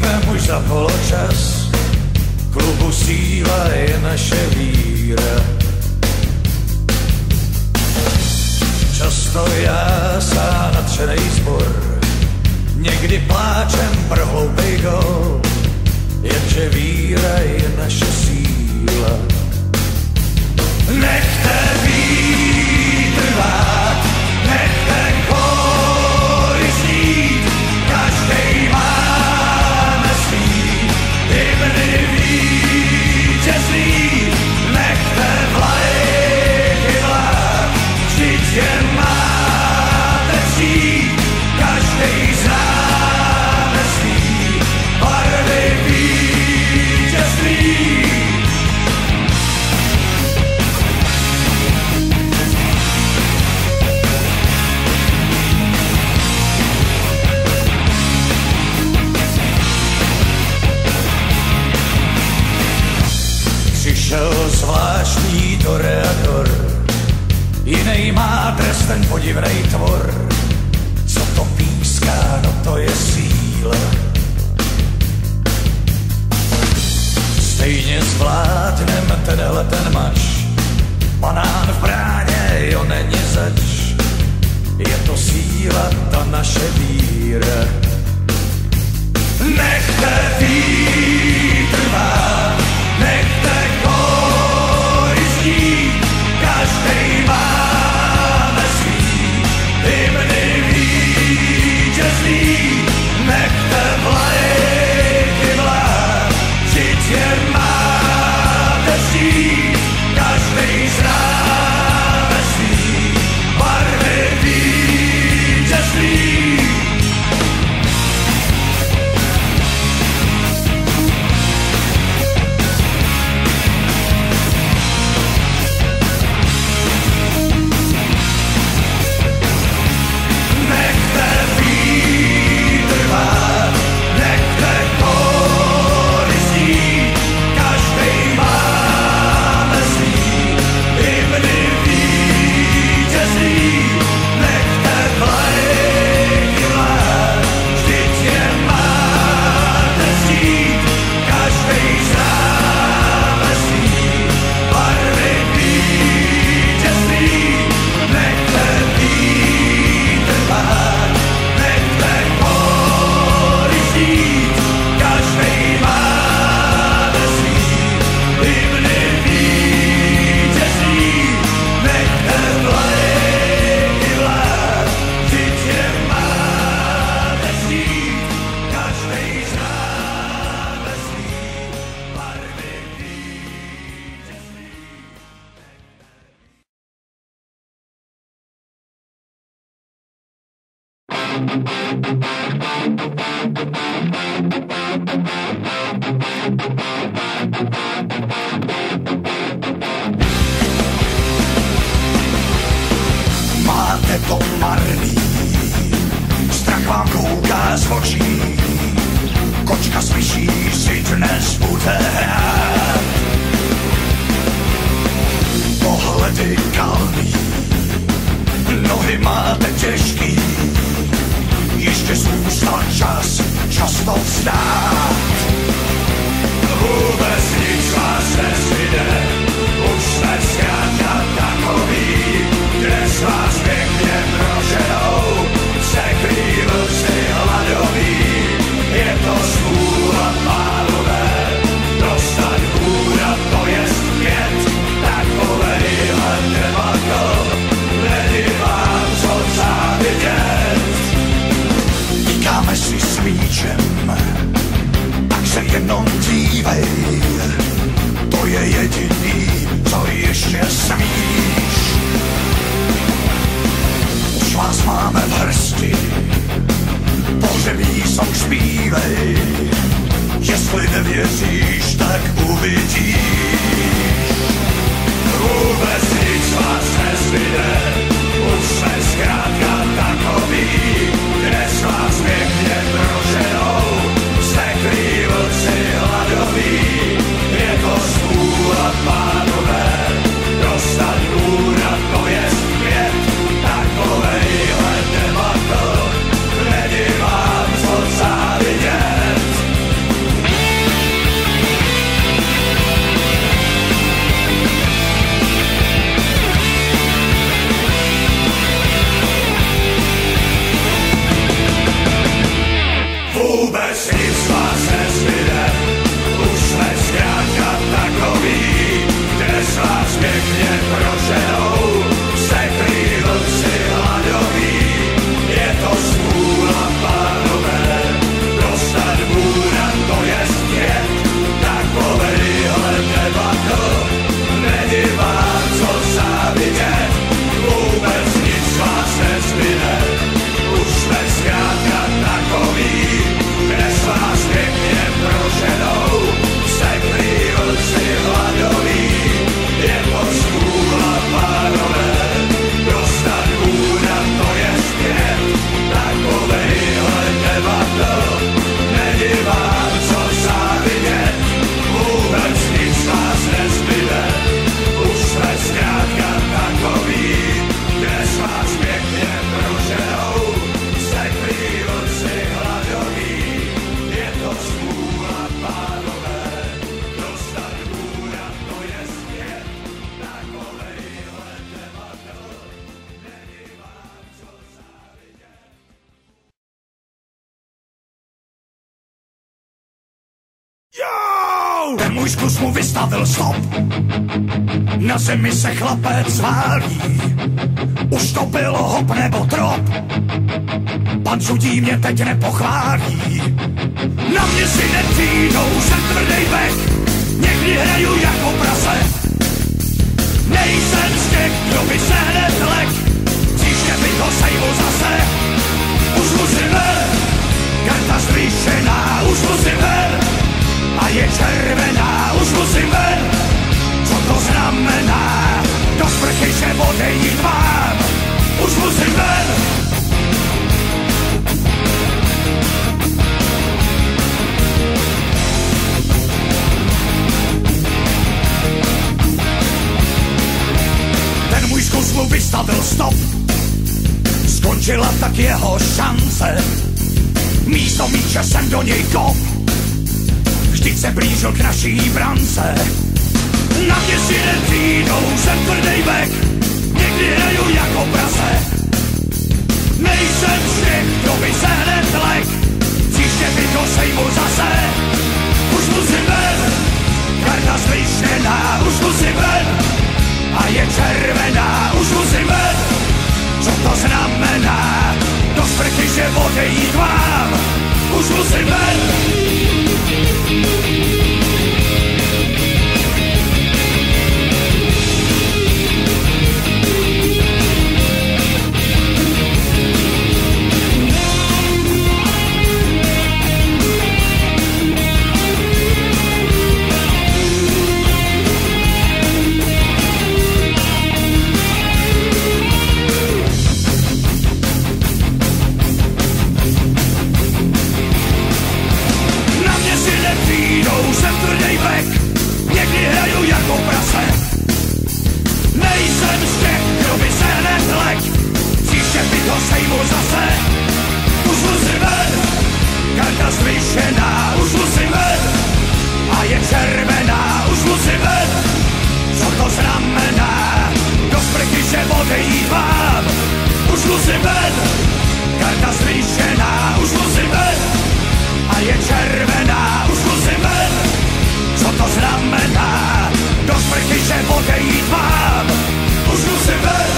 Vem už za poločas, klubu síla je naše víra. Často jásá nadšenej zbor, někdy pláčem pro hloupej gól, jenže víra je naše síla. Nechte vítr vát, nechte kóry znít, každej máme svý hymny vítězný. Nechte vlajky vlád, vždyť je máte přijít, každej známe svý barvy vítězný. Přišel zvláštní toreador, jinej má dres, ten podivnej tvor. Co to píská, no to je síla. Stejně zvládnem ten mač, banán v bráně, jo není zač. Je to síla, ta naše víra. Nechte vítr vát, nechte kóry znít, každej máme svý hymny vítězný. Nechte vlajky vlád, vždyť je máte přijít, každej známe svý barvy vítězný. Máte to marný, strach vám kouká z očí, kočka s myší si dnes bude hrát. Pohledy kalný, nohy máte těžký, ještě zůstal čas to vzdát. Vůbec nic vás nezbyde, už jsme zkrátka takový, dnes vás pěkně proženou, překlí vlci hladový. Je to smůla, pánové, dostat hůra, to jest pět, takovejhle debakl, není vám co závidět. Tíkáme si s míčem, tak se jenom dívej, můj zkus mu vystavil stop. Na zemi se chlapec válí, už to bylo hop nebo trop. Pan sudí mě teď nepochválí, na mě si nepřijdou, jsem tvrdej bek, někdy hraju jako prase. Nejsem z těch, kdo by se hned lek, příště by to sejmu zase. Už musím ven, karta zvýšená, už musím ven, a je červená, už musím ven. Co to znamená? Do sprchy se odejít mám, už musím ven. Ten můj zkus mu vystavil stop, skončila tak jeho šance. Místo míče jsem do něj kop, vždyť se blížil k naší brance. Na mě si nepřijdou, jsem tvrdej bek, někdy hraju jako prase. Nejsem z těch, kdo by se hned lek, příště by to sejmu zase. Už musím ven, karta zvýšená, už musím ven, a je červená, už musím ven. Co to znamená? Do sprchy se odejít mám, už musím ven. Jsem tvrdej bek, někdy hraju jako prase. Nejsem z těch, kdo by se hned lek, příště by to sejmu zase. Už musím ven, karta zvýšená, už musím ven, a je červená, už musím ven. Co to znamená? Do sprchy se odejít mám, už musím ven, karta zvýšená, už musím ven, a je červená, už musím ven. Co to znamená? Do sprchy se odejít mám, už musím ven.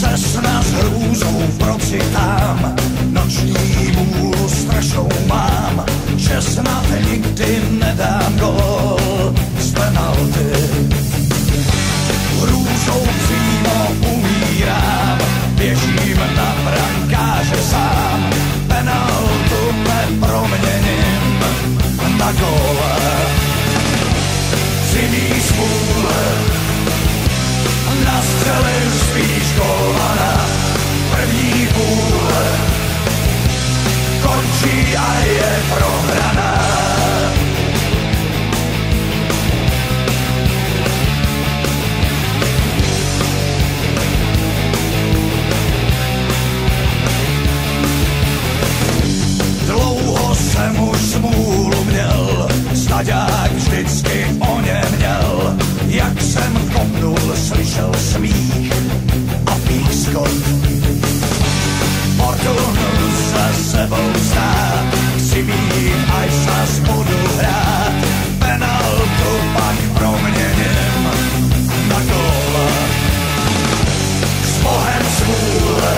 Sesna s hrůzou procitám, noční můlu strašnou mám, že snad nikdy nedám gól z penalty. Hrůzou přímo umírám, běžím na brankáře sám, penaltu neproměním na góla. Zimí smůle nastřelil spíš golmana, první půle končí a je prohraná. Dlouho jsem už smůlu měl, staďák vždycky o ně měl. Jak jsem kopnul, slyšel smích a pískot. Fortun za sebou stát, chci mít, až zas budu hrát. Penaltu pak proměním na góla. S Bohem smůle,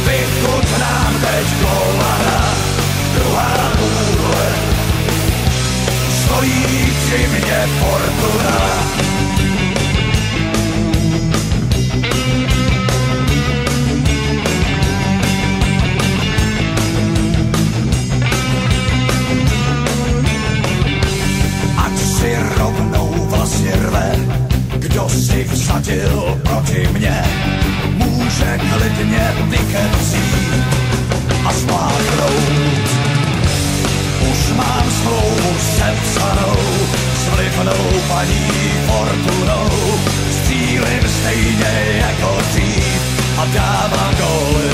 vychutnám teď golmana. Druhá půle, stojí při mě Fortuna. Ať si rovnou vlastně rve, kdo si vsadil proti mně, může klidně vykecít a spáchnout. Už mám smlouvu sepsanou s vlivnou paní Fortunou. Střílim stejně jako dřív a dávám góly.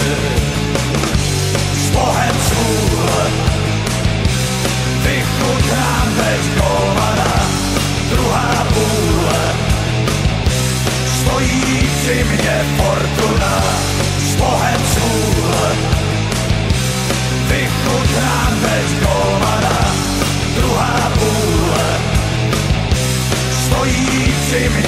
musím